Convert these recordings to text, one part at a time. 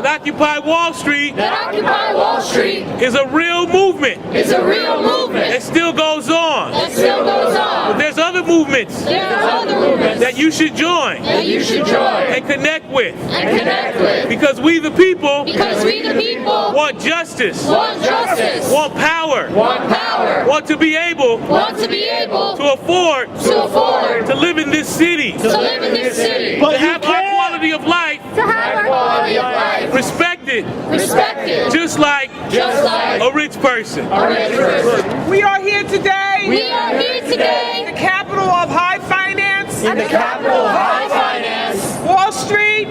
that Occupy Wall Street is a real movement. That still goes on. But there's other movements that you should join and connect with. Because we the people want justice, want power, want to be able to afford to live in this city, to have our quality of life respected, just like a rich person. We are here today. In the capital of high finance. Wall Street.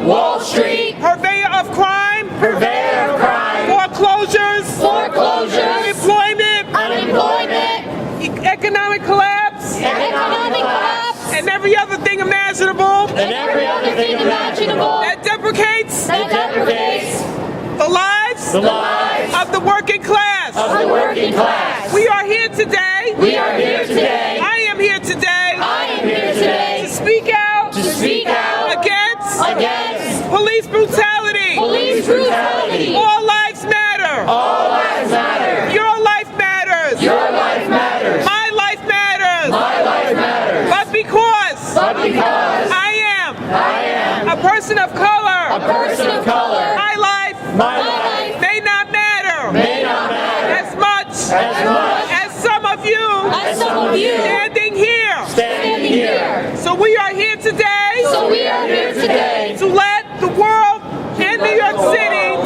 Purveyor of crime. Foreclosures. Unemployment. Economic collapse. And every other thing imaginable. That deprecates. The lives of the working class. We are here today. I am here today. To speak out. Against police brutality. All lives matter. Your life matters. My life matters. But because I am a person of color, my life may not matter as much as some of you standing here. So we are here today to let the world and New York City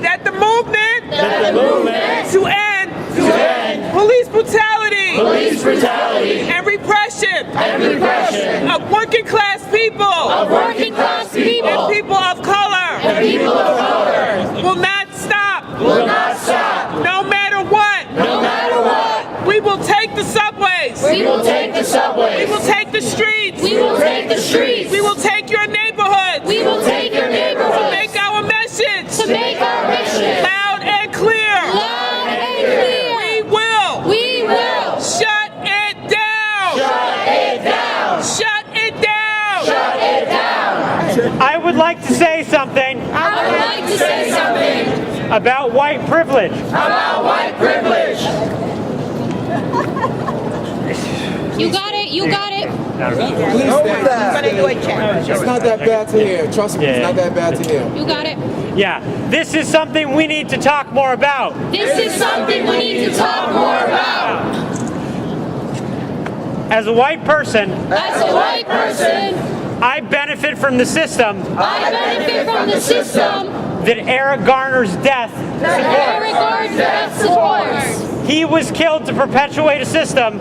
that the movement to end police brutality and repression of working class people and people of color will not stop. No matter what. We will take the subways. We will take the streets. We will take your neighborhoods. To make our message. Loud and clear. We will. Shut it down. I would like to say something about white privilege. You got it. Please stand. It's not that bad to hear. Trust me, it's not that bad to hear. You got it. Yeah, this is something we need to talk more about. As a white person, I benefit from the system that Eric Garner's death supports. He was killed to perpetuate a system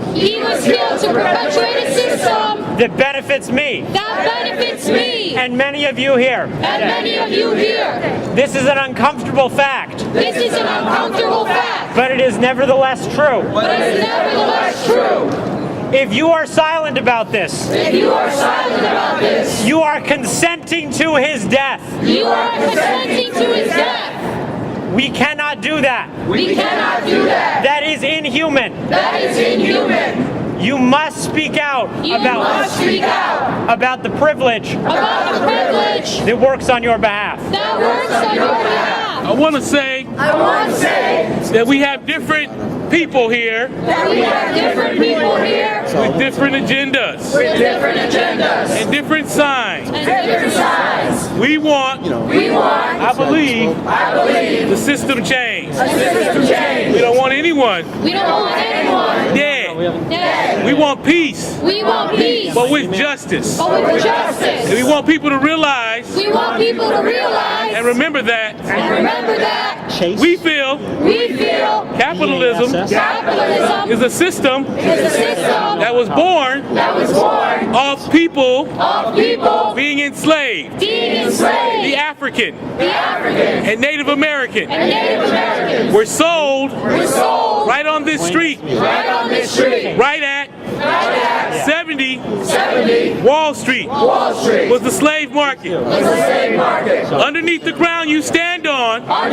that benefits me. And many of you here. This is an uncomfortable fact. But it is nevertheless true. If you are silent about this, you are consenting to his death. We cannot do that. That is inhuman. You must speak out about the privilege that works on your behalf. I want to say that we have different people here with different agendas and different signs. We want, I believe, the system changed. We don't want anyone dead. We want peace, but with justice. And we want people to realize and remember that we feel capitalism is a system that was born of people being enslaved. The African and Native American were sold right on this street, right at 70 Wall Street was the slave market. Underneath the ground you stand on are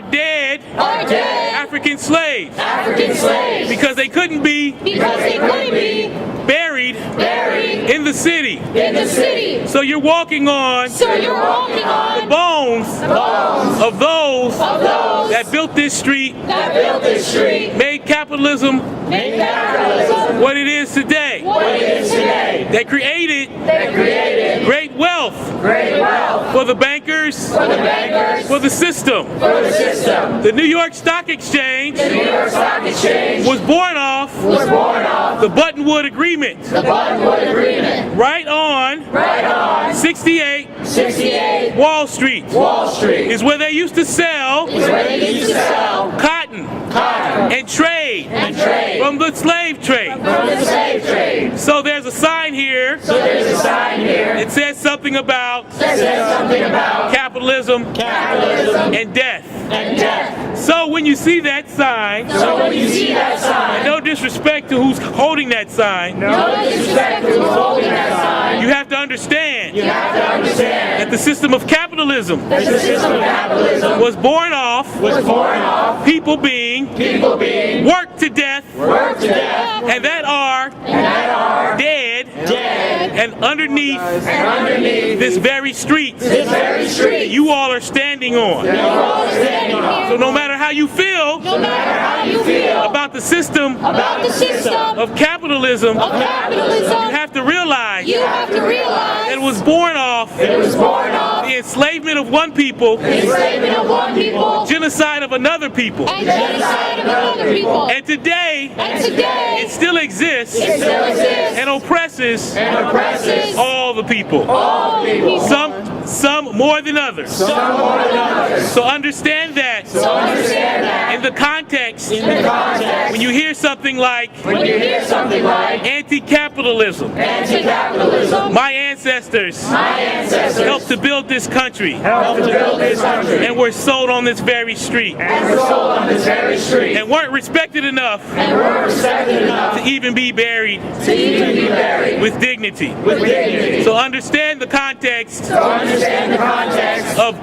dead African African slaves. African slaves. Because they couldn't be Because they couldn't be buried buried in the city. in the city. So you're walking on So you're walking on bones bones of those of those that built this street, that built this street, made capitalism made capitalism what it is today. what it is today. They created They created great wealth great wealth for the bankers, for the bankers, for the system. for the system. The New York Stock Exchange The New York Stock Exchange was born off was born off the Buttonwood Agreement. the Buttonwood Agreement. Right on Right on 68 68 Wall Street Wall Street is where they used to sell is where they used to sell cotton cotton and trade and trade from the slave trade. from the slave trade. So there's a sign here So there's a sign here that says something about that says something about capitalism capitalism and death. and death. So when you see that sign, So when you see that sign, no disrespect to who's holding that sign, no disrespect to who's holding that sign, you have to understand you have to understand that the system of capitalism that the system of capitalism was born off was born off people being people being worked to death worked to death and that are dead dead and underneath and underneath this very street this very street. you all are standing on. You're all standing here. So no matter how you feel No matter how you feel about the system about the system of capitalism, of capitalism, you have to realize you have to realize it was born off it was born off the enslavement of one people, enslavement of one people genocide of another people. and genocide of another people. And today, And today, it still exists it still exists and oppresses and oppresses all the people. all the people. Some more than others. Some more than others. So understand that So understand that in the context, in the context, when you hear something like when you hear something like anti-capitalism, anti-capitalism, my ancestors my ancestors helped to build this country helped to build this country and were sold on this very street and were sold on this very street and weren't respected enough and were respected enough to even be buried to even be buried with dignity. with dignity. So understand the context To understand the context of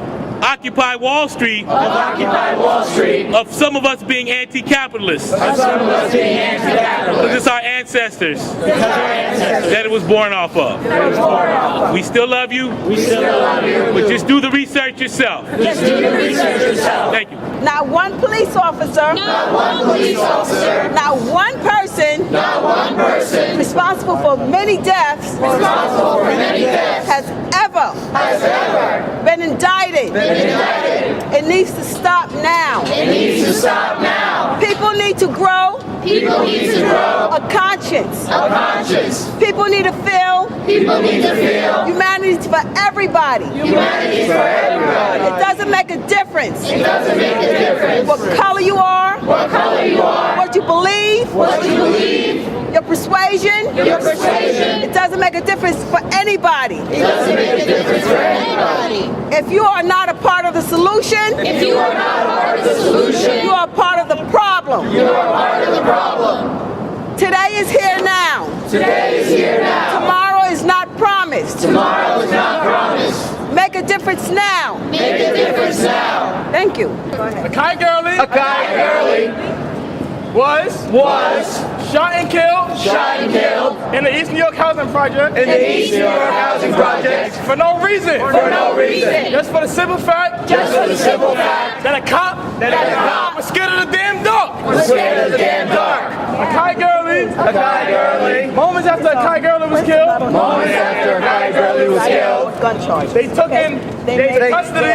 Occupy Wall Street, of Occupy Wall Street, of some of us being anti-capitalists. of some of us being anti-capitalist, It's our ancestors because our ancestors that it was born off of. was born off. We still love you, We still love you. but just do the research yourself. Just do the research yourself. Thank you. Not one police officer, Not one police officer, not one person not one person responsible for many deaths responsible for many deaths has ever has ever been indicted. been indicted. It needs to stop now. It needs to stop now. People need to grow People need to grow a conscience. a conscience. People need to feel People need to feel humanity is for everybody. humanity is for everybody. It doesn't make a difference It doesn't make a difference what color you are, what color you are, what you believe, what you believe, your persuasion. your persuasion. It doesn't make a difference for anybody. It doesn't make a difference for anybody. If you are not a part of the solution, If you are not part of the solution, you are part of the problem. you are part of the problem. Today is here now. Today is here now. Tomorrow is not promised. Tomorrow is not promised. Make a difference now. Make a difference now. Thank you. Akai Gurley Akai Gurley was shot and killed shot and killed in the East New York Housing Project in the East New York Housing Project for no reason. for no reason. Just for the simple fact Just for the simple fact that a cop was scared of the damn dark. was scared of the damn dark. Akai Gurley, moments after Akai Gurley was killed, Moments after Akai Gurley was killed, Gun charge. they took in custody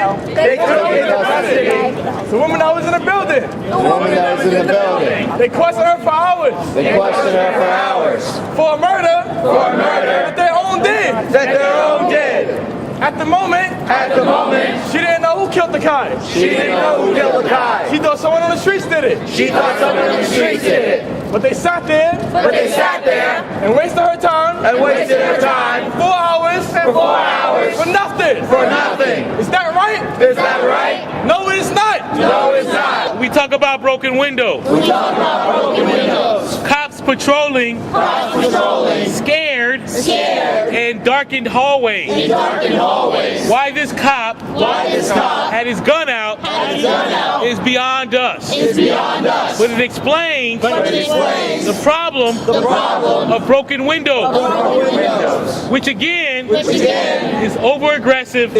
the woman that was in the building. woman that was in the building. They questioned her for hours They questioned her for hours. for a murder that their own did. At the moment, she didn't know who killed the guy. She didn't know who killed the guy. She thought someone on the streets did it. She thought someone on the streets did it. But they sat there But they sat there and wasted her time and wasted their time 4 hours for 4 hours for nothing. for nothing. Is that right? Is that right? No, it is not. No, it's not. We talk about broken windows. we talk about broken windows. Cops patrolling scared and darkened hallways. Why this cop had his gun out is beyond us. But it explains the problem of broken windows, which again is over-aggressive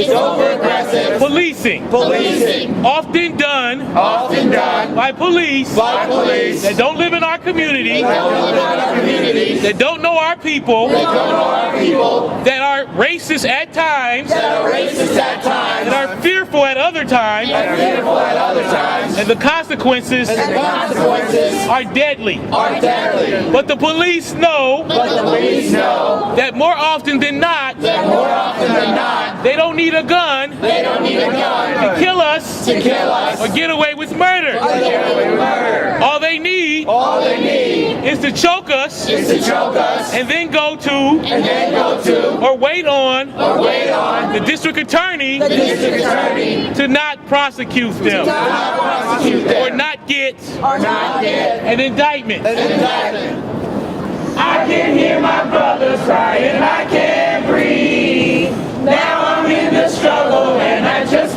policing, often done by police that don't live in our community, that don't know our people, that are racist at times, that are fearful at other times, and the consequences are deadly. But the police know that more often than not, they don't need a gun to kill us or get away with murder. All they need is to choke us and then go to or wait on the district attorney to not prosecute them or not get an indictment. I can hear my brothers crying, I can't breathe. Now I'm in the struggle and I just